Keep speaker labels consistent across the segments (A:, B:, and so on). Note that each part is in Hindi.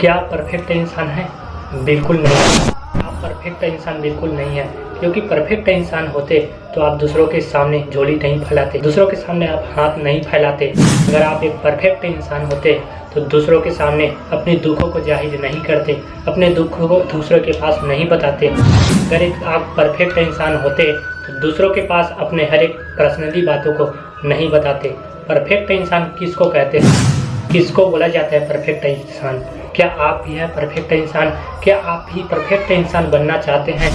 A: क्या आप परफेक्ट इंसान हैं? बिल्कुल नहीं। आप परफेक्ट इंसान बिल्कुल नहीं हैं, क्योंकि परफेक्ट इंसान होते तो आप दूसरों के सामने झोली नहीं फैलाते, दूसरों के सामने आप हाथ नहीं फैलाते। अगर आप एक परफेक्ट इंसान होते तो दूसरों के सामने अपने दुखों को जाहिर नहीं करते, अपने दुखों को दूसरों के पास नहीं बताते। अगर एक आप परफेक्ट इंसान होते तो दूसरों के पास अपने हर एक पर्सनली बातों को नहीं बताते। परफेक्ट इंसान किसको कहते हैं? किसको बोला जाता है परफेक्ट इंसान? क्या आप भी हैं परफेक्ट इंसान? क्या आप भी परफेक्ट इंसान बनना चाहते हैं?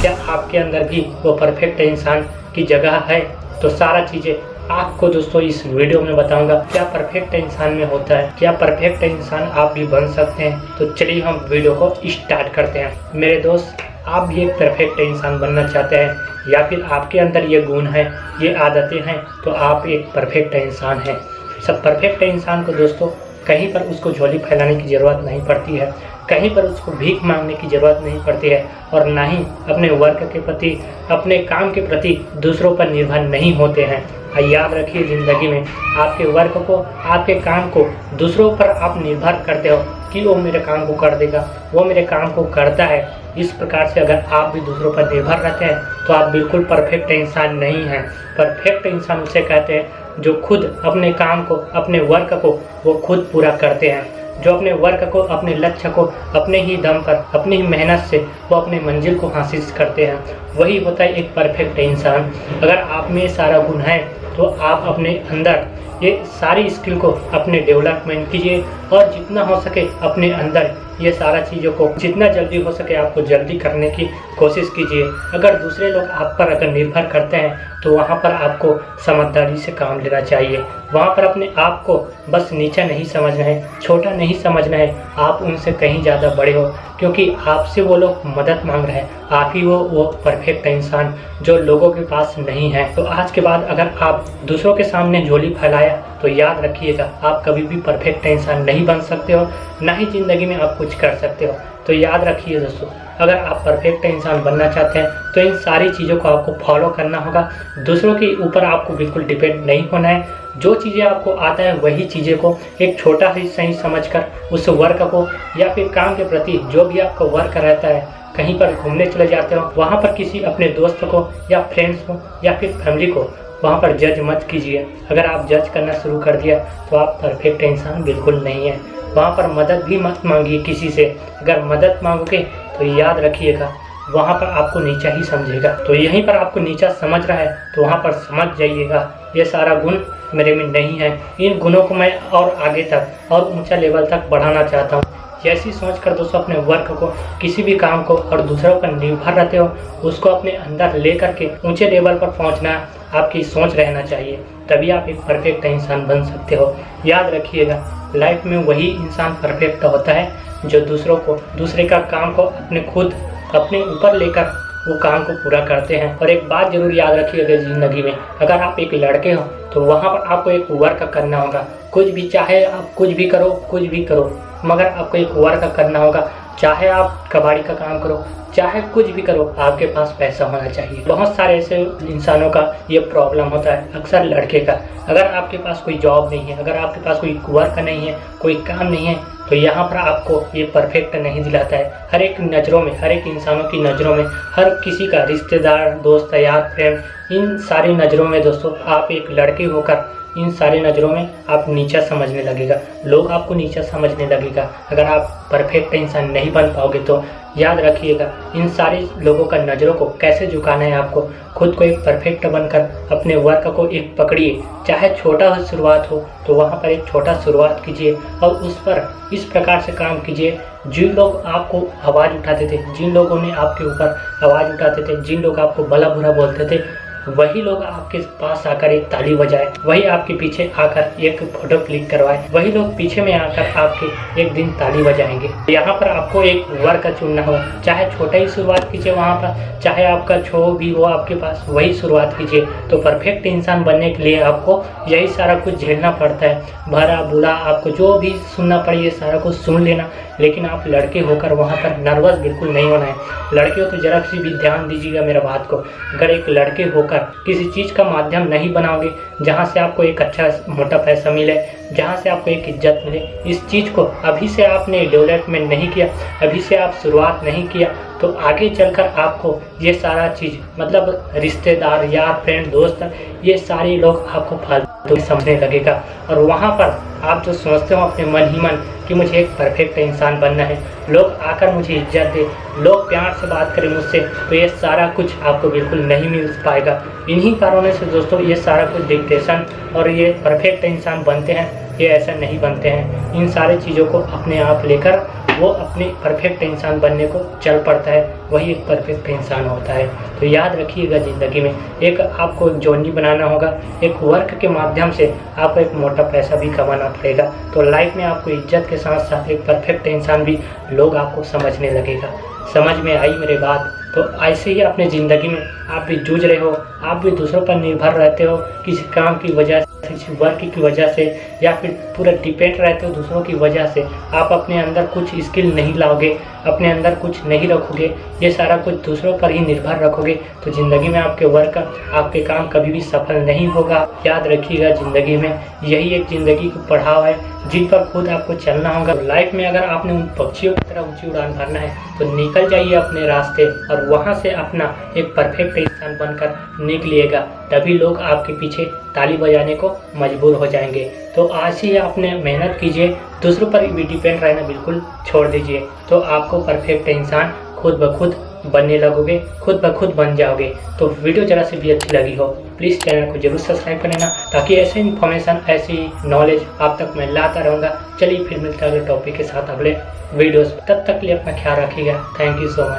A: क्या आपके अंदर भी वो परफेक्ट इंसान की जगह है? तो सारा चीज़ें आपको दोस्तों इस वीडियो में बताऊंगा। क्या परफेक्ट इंसान में होता है? क्या परफेक्ट इंसान आप भी बन सकते हैं? तो चलिए हम वीडियो को स्टार्ट करते हैं। मेरे दोस्त, आप भी एक परफेक्ट इंसान बनना चाहते हैं या फिर आपके अंदर ये गुण है, ये आदतें हैं, तो आप एक परफेक्ट इंसान हैं। सब परफेक्ट इंसान को दोस्तों कहीं पर उसको झोली फैलाने की ज़रूरत नहीं पड़ती है, कहीं पर उसको भीख मांगने की ज़रूरत नहीं पड़ती है, और ना ही अपने वर्क के प्रति, अपने काम के प्रति दूसरों पर निर्भर नहीं होते हैं। याद रखिए, ज़िंदगी में आपके वर्क को, आपके काम को दूसरों पर आप निर्भर करते हो कि वो मेरे काम को कर देगा, वो मेरे काम को करता है। इस प्रकार से अगर आप भी दूसरों पर निर्भर रहते हैं तो आप बिल्कुल परफेक्ट इंसान नहीं हैं। परफेक्ट इंसान उसे कहते हैं जो खुद अपने काम को, अपने वर्क को वो खुद पूरा करते हैं, जो अपने वर्क को, अपने लक्ष्य को अपने ही दम पर, अपनी ही मेहनत से वो अपने मंजिल को हासिल करते हैं। वही होता है एक परफेक्ट इंसान। अगर आप में सारा गुण है तो आप अपने अंदर ये सारी स्किल को अपने डेवलपमेंट कीजिए, और जितना हो सके अपने अंदर ये सारा चीज़ों को जितना जल्दी हो सके आपको जल्दी करने की कोशिश कीजिए। अगर दूसरे लोग आप पर अगर निर्भर करते हैं तो वहाँ पर आपको समझदारी से काम लेना चाहिए। वहाँ पर अपने आप को बस नीचा नहीं समझना है, छोटा नहीं समझना है। आप उनसे कहीं ज़्यादा बड़े हो, क्योंकि आपसे वो लोग मदद मांग रहे हैं। आप ही वो परफेक्ट इंसान जो लोगों के पास नहीं है। तो आज के बाद अगर आप दूसरों के सामने झोली फैलाया तो याद रखिएगा, आप कभी भी परफेक्ट इंसान नहीं बन सकते हो, ना ही ज़िंदगी में आप कुछ कर सकते हो। तो याद रखिए दोस्तों, अगर आप परफेक्ट इंसान बनना चाहते हैं तो इन सारी चीज़ों को आपको फॉलो करना होगा। दूसरों के ऊपर आपको बिल्कुल डिपेंड नहीं होना है। जो चीज़ें आपको आता है वही चीज़ें को एक छोटा हिस्सा ही समझकर उस वर्क को, या फिर काम के प्रति जो भी आपका वर्क रहता है, कहीं पर घूमने चले जाते हो, वहाँ पर किसी अपने दोस्त को या फ्रेंड्स को या फिर फैमिली को वहाँ पर जज मत कीजिए। अगर आप जज करना शुरू कर दिया तो आप परफेक्ट इंसान बिल्कुल नहीं है। वहाँ पर मदद भी मत मांगिए किसी से। अगर मदद मांगोगे तो याद रखिएगा, वहाँ पर आपको नीचा ही समझेगा। तो यहीं पर आपको नीचा समझ रहा है तो वहाँ पर समझ जाइएगा, ये सारा गुण मेरे में नहीं है। इन गुणों को मैं और आगे तक और ऊंचा लेवल तक बढ़ाना चाहता हूँ। ऐसी सोच कर दोस्तों अपने वर्क को, किसी भी काम को और दूसरों पर निर्भर रहते हो, उसको अपने अंदर ले करके ऊंचे लेवल पर पहुंचना आपकी सोच रहना चाहिए। तभी आप एक परफेक्ट इंसान बन सकते हो। याद रखिएगा, लाइफ में वही इंसान परफेक्ट होता है जो दूसरों को, दूसरे का काम को अपने ऊपर लेकर वो काम को पूरा करते हैं। और एक बात जरूर याद रखिएगा, ज़िंदगी में अगर आप एक लड़के हो तो वहाँ पर आपको एक वर्क करना होगा। कुछ भी, चाहे आप कुछ भी करो, मगर आपको एक वर्क करना होगा। चाहे आप कबाड़ी का काम करो, चाहे कुछ भी करो, आपके पास पैसा होना चाहिए। बहुत सारे ऐसे इंसानों का ये प्रॉब्लम होता है, अक्सर लड़के का। अगर आपके पास कोई जॉब नहीं है, अगर आपके पास कोई वर्क नहीं है, कोई काम नहीं है, तो यहाँ पर आपको ये परफेक्ट नहीं दिलाता है। हर एक नज़रों में, हर एक इंसानों की नज़रों में, हर किसी का रिश्तेदार, दोस्त, यार, फ्रेंड, इन सारी नज़रों में दोस्तों आप एक लड़के होकर इन सारे नज़रों में आप नीचा समझने लगेगा, लोग आपको नीचा समझने लगेगा। अगर आप परफेक्ट इंसान नहीं बन पाओगे तो याद रखिएगा, इन सारे लोगों का नज़रों को कैसे झुकाना है आपको। खुद को एक परफेक्ट बनकर अपने वर्क को एक पकड़िए, चाहे छोटा शुरुआत हो तो वहाँ पर एक छोटा शुरुआत कीजिए, और उस पर इस प्रकार से काम कीजिए। जिन लोग आपको आवाज़ उठाते थे, जिन लोगों ने आपके ऊपर आवाज़ उठाते थे, जिन लोग आपको भला बुरा बोलते थे, वही लोग आपके पास आकर एक ताली बजाए, वही आपके पीछे आकर एक फोटो क्लिक करवाए, वही लोग पीछे में आकर आपके एक दिन ताली बजाएंगे। यहाँ पर आपको एक वर्क चुनना होगा, चाहे छोटा ही शुरुआत कीजिए वहाँ पर, चाहे आपका छो भी हो आपके पास, वही शुरुआत कीजिए। तो परफेक्ट इंसान बनने के लिए आपको यही सारा कुछ झेलना पड़ता है। भला बुरा आपको जो भी सुनना पड़े, ये सारा कुछ सुन लेना, लेकिन आप लड़के होकर वहाँ पर नर्वस बिल्कुल नहीं होना है। लड़के हो तो जरा सी भी ध्यान दीजिएगा मेरा बात को। अगर एक लड़के होकर होकर किसी चीज़ का माध्यम नहीं बनाओगे जहाँ से आपको एक अच्छा मोटा पैसा मिले, जहाँ से आपको एक इज्जत मिले, इस चीज़ को अभी से आपने डेवलपमेंट नहीं किया, अभी से आप शुरुआत नहीं किया, तो आगे चलकर आपको ये सारा चीज़ मतलब रिश्तेदार, यार, फ्रेंड, दोस्त, ये सारे लोग आपको फालतू समझने लगेगा। और वहाँ पर आप जो सोचते हो अपने मन ही मन कि मुझे एक परफेक्ट इंसान बनना है, लोग आकर मुझे इज्जत दे, लोग प्यार से बात करें मुझसे, तो ये सारा कुछ आपको बिल्कुल नहीं मिल पाएगा। इन्हीं कारणों से दोस्तों ये सारा कुछ डिप्रेशन और ये परफेक्ट इंसान बनते हैं, ये ऐसा नहीं बनते हैं। इन सारी चीज़ों को अपने आप लेकर वो अपने परफेक्ट इंसान बनने को चल पड़ता है, वही एक परफेक्ट इंसान होता है। तो याद रखिएगा, ज़िंदगी में एक आपको जर्नी बनाना होगा, एक वर्क के माध्यम से आपको एक मोटा पैसा भी कमाना पड़ेगा, तो लाइफ में आपको इज्जत के साथ साथ एक परफेक्ट इंसान भी लोग आपको समझने लगेगा। समझ में आई मेरी बात? तो ऐसे ही अपने ज़िंदगी में आप भी जूझ रहे हो, आप भी दूसरों पर निर्भर रहते हो किसी काम की वजह से, किसी वर्क की वजह से, या फिर पूरा डिपेंड रहते हो दूसरों की वजह से, आप अपने अंदर कुछ स्किल नहीं लाओगे, अपने अंदर कुछ नहीं रखोगे, ये सारा कुछ दूसरों पर ही निर्भर रखोगे, तो ज़िंदगी में आपके वर्क, आपके काम कभी भी सफल नहीं होगा। याद रखिएगा, ज़िंदगी में यही एक ज़िंदगी का पड़ाव है जिन पर खुद आपको चलना होगा। लाइफ में अगर आपने उन पक्षियों की तरह ऊंची उड़ान भरना है तो निकल जाइए अपने रास्ते और वहाँ से अपना एक परफेक्ट इंसान बनकर निकलिएगा, तभी लोग आपके पीछे ताली बजाने को मजबूर हो जाएंगे। तो आज ही आपने मेहनत कीजिए, दूसरों पर भी डिपेंड रहना बिल्कुल छोड़ दीजिए, तो आपको परफेक्ट इंसान खुद ब खुद बनने लगोगे, खुद ब खुद बन जाओगे। तो वीडियो जरा से भी अच्छी लगी हो प्लीज़ चैनल को जरूर सब्सक्राइब कर लेना, ताकि ऐसे इन्फॉर्मेशन, ऐसी नॉलेज आप तक मैं लाता रहूँगा। चलिए फिर मिलता है अगले टॉपिक के साथ अगले वीडियोस, तब तक के लिए अपना ख्याल रखिएगा। Thank you so much.